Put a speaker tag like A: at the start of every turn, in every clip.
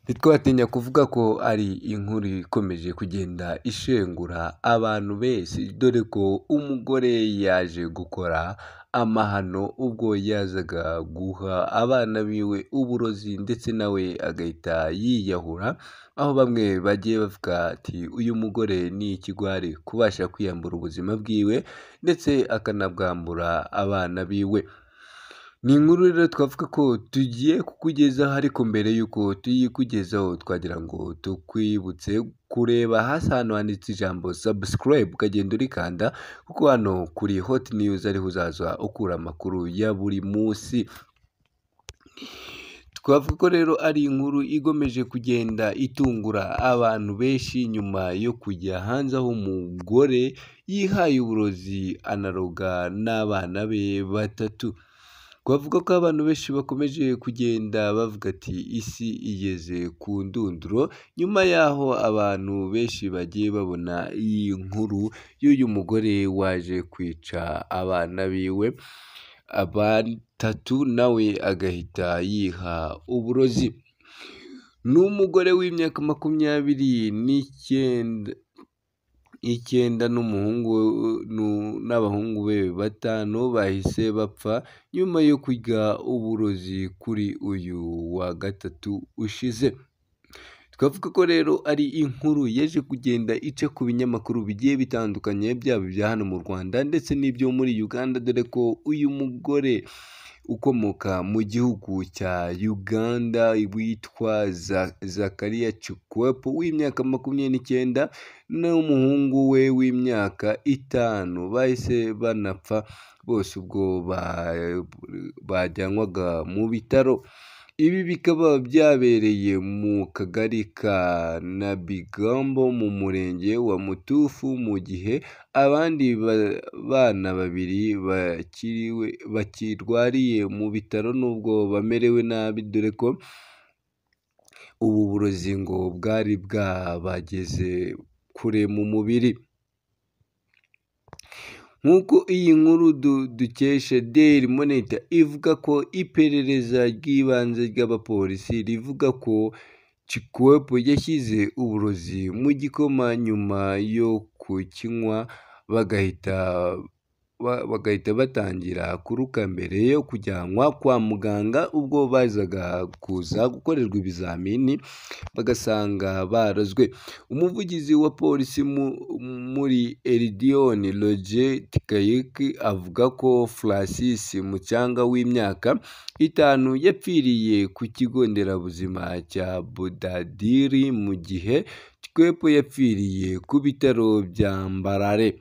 A: Ntitwatinya kuvuga ko ari inkuru ikomeje kugenda ishengura abantu benshi, dore ko umugore yaje gukora amahano ubwo yazaga guha abana biwe uburozi ndetse nawe agahita yiyahura, aho bamwe bagiye bavuga ati uyu mugore ni ikigwari kubasha kwiyambura ubuzima bwiwe ndetse akanabwambura abana biwe. Ni inkuru rero twavuga ko tugiye kukugezaho, ariko mbere y'uko tuyikugezaho twagira ngo tukwibutse kureba hasi hano handitse ijambo subscribe ukagenda urikanda, kuko hano kuri hot news ariho uzaza ukura amakuru ya buri munsi. Twavuga ko rero ari inkuru igomeje kugenda itungura abantu benshi nyuma yo kujya hanze, aho umugore yihaye uburozi anaroga n'abana be batatu. Twavuga ko abantu benshi bakomeje kugenda bavuga ati isi igeze ku ndunduro, nyuma y'aho abantu benshi bagiye babona iyi nkuru y'uyu mugore waje kwica abana biwe batatu nawe agahita yiha uburozi. Ni umugore w'imyaka 29 n'abahungu be 5 bahise bapfa nyuma yo kurya uburozi kuri uyu wa gatatu ushize. Twavuga ko rero ari inkuru yaje kugenda ica ku binyamakuru bigiye bitandukanye, byaba ibya hano mu Rwanda ndetse n'ibyo muri Uganda, dore ko uyu mugore ukomoka mu gihugu cya Uganda witwa Zakaria Chikwepo w'imyaka 29 n'umuhungu we w'imyaka 5 bahise banapfa bose ubwo bajyanwaga mu bitaro. Ibi bikaba byabereye mu kagari ka Nabigambo mu murenge wa Mutufu, mu gihe abandi bana babiri bakirwariye mu bitaro nubwo bamerewe nabi, dore ko ubu burozi ngo bwari bwabageze kure mu mubiri. Nk'uko iyi nkuru dukesha Daily Monitor ivuga ko iperereza ry'ibanze ry'abapolisi rivuga ko Chikwepo yashyize uburozi mu gikoma nyuma yo kukinywa bagahita batangira kuruka mbere yo kujyanwa kwa muganga, ubwo bazaga kuza gukorerwa ibizamini bagasanga barozwe. Umuvugizi wa polisi muri Eldion Roger Tikayiki avuga ko Francis Muchanga w'imyaka 5 yapfiriye ku kigo nderabuzima cya Budadiri, mu gihe Chikwepo yapfiriye ku bitaro bya Mbarare.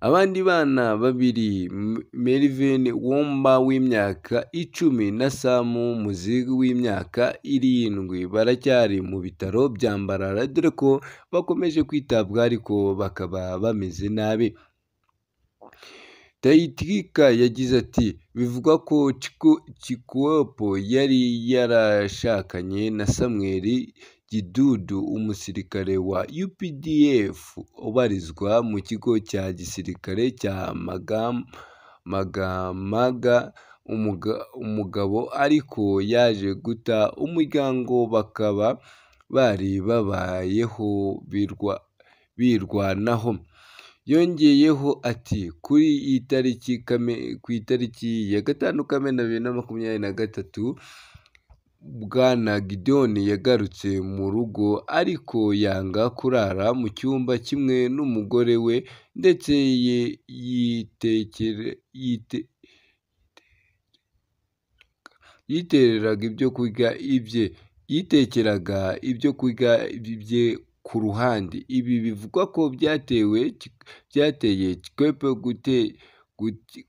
A: Abandi bana babiri, Melvin Womba w'imyaka 10 na Sam Muziga w'imyaka 7 baracyari mu bitaro bya Mbarara, dore ko bakomeje kwitabwaho ariko bakaba bameze nabi. Tayitika yagize ati bivugwa ko Chikwepo yari yarashakanye na Samuel Gidudu, umusirikare wa UPDF ubarizwa mu kigo cya gisirikare cya Magamaga, umugabo ariko yaje guta umuryango, bakaba bari babayeho birwanaho. Yongeyeho ati ku itariki ya 5 Kamena 2023 Bwana Gideon yagarutse mu rugo ariko yanga kurara mu cyumba kimwe n'umugore we, ndetse yitekeraga ibyo kurya bye ku ruhande. Ibi bivugwa ko byateye Chikwepo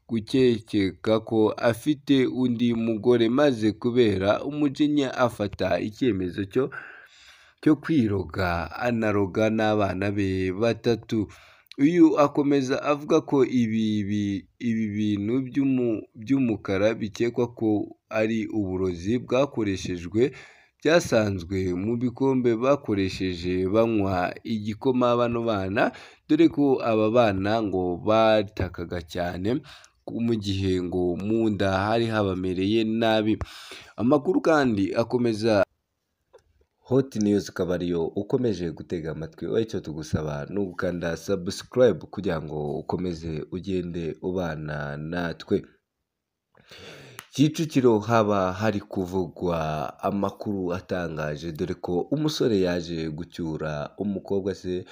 A: gukeka ko afite undi mugore, maze kubera umujinya afata icyemezo cyo kwiroga anaroga n'abana be batatu. Uyu akomeza avuga ko ibi bintu by'umukara bikekwa ko ari uburozi bwakoreshejwe byasanzwe mu bikombe bakoresheje banywa igikoma bano bana, dore ko aba bana ngo batakaga cyane mu gihe ngo mu nda hari habamereye nabi. Amakuru kandi Hot News ikaba ariyo ukomeje gutega amatwi, wowe icyo tugusaba ni ugukanda subscribe kugira ngo ukomeze ugende ubana natwe. Kicukiro haba hari kuvugwa amakuru atangaje, dore ko umusore yaje gucyura umukobwa se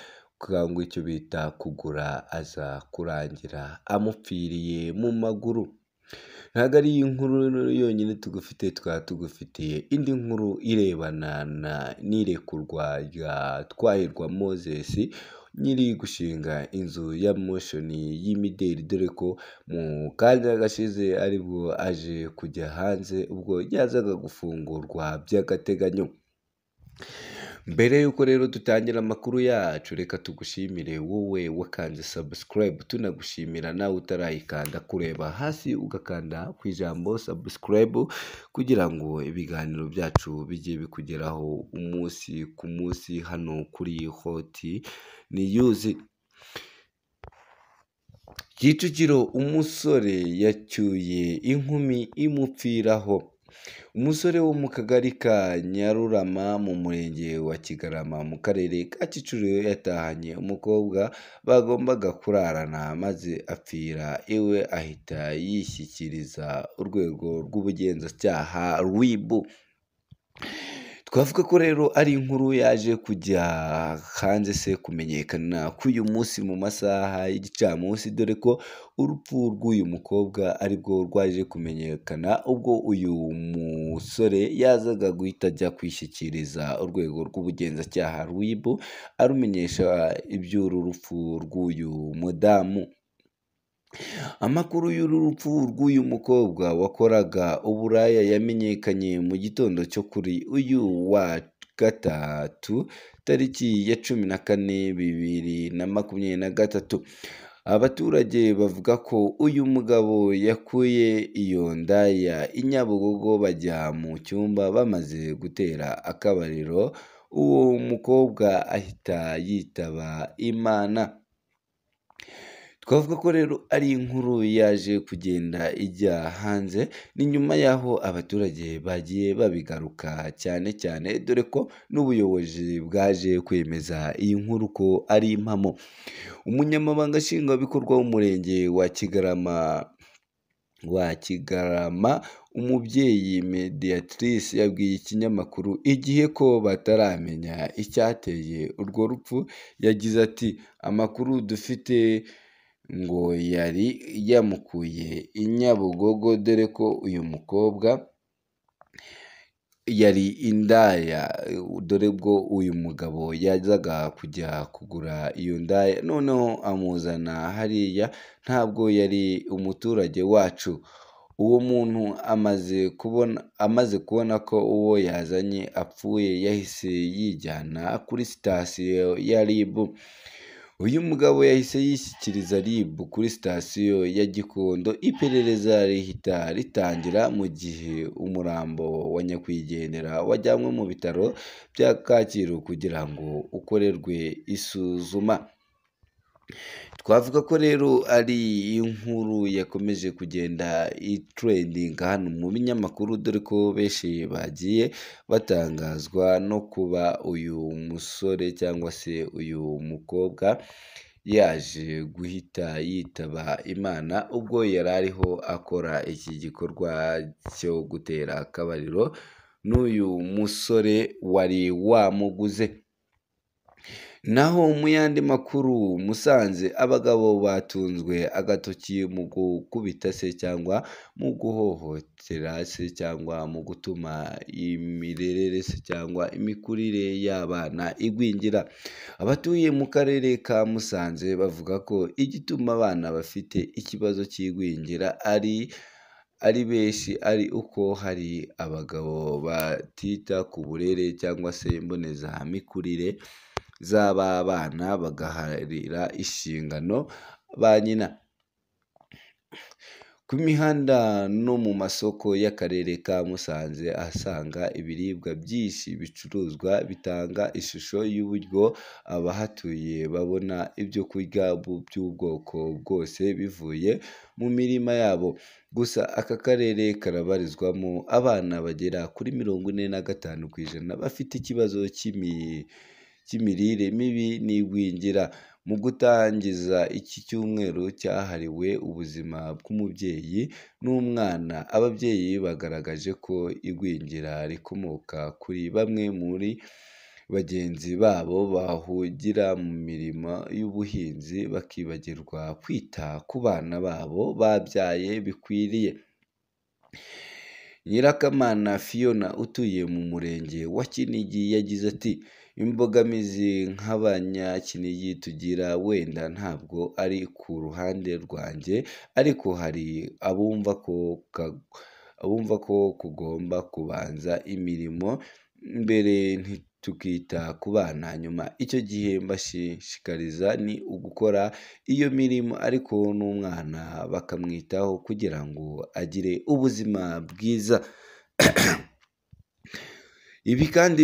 A: cyangwa icyo bita kugura, aza kurangira amupfiriye mu maguru. Ntabwo ari iyi nkuru yonyine tugufite, twaba tugufitiye indi nkuru irebana n'irekurwa rya Twahirwa Moses nyiri gushinga inzu ya motion y'imideli, dore ko mu kanya gashize aribwo aje kujya hanze ubwo yazaga gufungurwa by'agateganyo. Mbere y'uko rero dutangira amakuru yacu, reka tugushimire wowe wakanze subscribe, tunagushimira nawe utarayikanda kureba hasi ugakanda ku ijambo subscribe kugira ngo ibiganiro byacu bijye bikugeraho umunsi ku munsi hano kuri Hot News. Kicukiro umusore yacyuye inkumi imupfiraho. Umusore wo mu kagari ka Nyarurama mu murenge wa Kigarama mu karere ka Kicukiro yatahanye umukobwa bagombaga kurarana maze apfira iwe, ahita yishyikiriza urwego rw'ubugenzacyaha RIB. Twavuga ko rero ari inkuru yaje kujya hanze se kumenyekana k'uyu munsi mu masaha y'igicamunsi, dore ko urupfu rw'uyu mukobwa aribwo rwaje kumenyekana ubwo uyu musore yazaga guhita ajya kwishyikiriza urwego rw'ubugenzacyaha RIB arumenyesha iby'uru rupfu rw'uyu mudamu. Amakuru y'uru rupfu rw'uyu mukobwa wakoraga uburaya yamenyekanye mu gitondo cyo kuri uyu wa gatatu tariki ya 14/2023. Abaturage bavuga ko uyu mugabo yakuye iyo ndaya i Nyabugogo bajya mu cyumba, bamaze gutera akabariro uwo mukobwa ahita yitaba Imana. Twavuga ko rero ari inkuru yaje kugenda ijya hanze, ni nyuma y'aho abaturage bagiye babigaruka cyane cyane, dore ko n'ubuyobozi bwaje kwemeza iyi nkuru ko ari impamo. Umunyamabanga nshingwabikorwa w'umurenge wa Kigarama umubyeyi Mediatrice yabwiye ikinyamakuru Igihe ko bataramenya icyateye urwo rupfu. Yagize ati "Amakuru dufite ngo yari yamukuye i Nyabugogo, dore ko uyu mukobwa yari indaya, dore bwo uyu mugabo yazaga kujya kugura iyo ndaya noneho amuzana hariya, ntabwo yari umuturage wacu. Uwo muntu amaze kubona ko uwo yazanye apfuye, yahise yijyana kuri sitasiyo ya RIB. Uyu mugabo yahise yishyikiriza RIB kuri sitasiyo ya Gikondo, iperereza rihita ritangira, mu gihe umurambo wa nyakwigendera wajyanywe mu bitaro bya Kacyiru kugira ngo ukorerwe isuzuma. Twavuga ko rero ari inkuru yakomeje kugenda itrendinga hano mu binyamakuru, dore ko benshi bagiye batangazwa no kuba uyu musore cyangwa se uyu mukobwa yaje guhita yitaba Imana ubwo yari ariho akora iki gikorwa cyo gutera akabariro n'uyu musore wari wamuguze. Naho mu yandi makuru, Musanze abagabo batunzwe agatoki mu gukubita se cyangwa mu guhohotera se cyangwa mu gutuma imirerere se cyangwa imikurire y'abana igwingira. Abatuye mu karere ka Musanze bavuga ko igituma abana bafite ikibazo cy'igwingira ari benshi, ari uko hari abagabo batita ku burere cyangwa se mbonezamikurire z'aba bana, bagaharira inshingano ba nyina. ku mihanda no mu masoko y'akarere ka Musanze ahasanga ibiribwa byinshi bicuruzwa bitanga ishusho y'uburyo abahatuye babona ibyo kurya by'ubwoko bwose bivuye mu mirima yabo. Gusa aka karere karabarizwamo abana bagera kuri 45% bafite ikibazo cy'imirire mibi n'igwingira. Mu gutangiza iki cyumweru cyahariwe ubuzima bw'umubyeyi n'umwana, ababyeyi bagaragaje ko igwingira rikomoka kuri bamwe muri bagenzi babo bahugira mu mirimo y'ubuhinzi bakibagirwa kwita ku bana babo babyaye bikwiriye. Nyirakamana Fiona utuye mu murenge wa Kinigi yagize ati "Imbogamizi nk'abanyakinigi tugira wenda ntabwo ari ku ruhande rwanjye, ariko hari abumva ko kugomba kubanza imirimo mbere tukita ku bana nyuma. Icyo gihe mbashishikariza ni ugukora iyo mirimo ariko n'umwana bakamwitaho kugira ngo agire ubuzima bwiza." Ibi kandi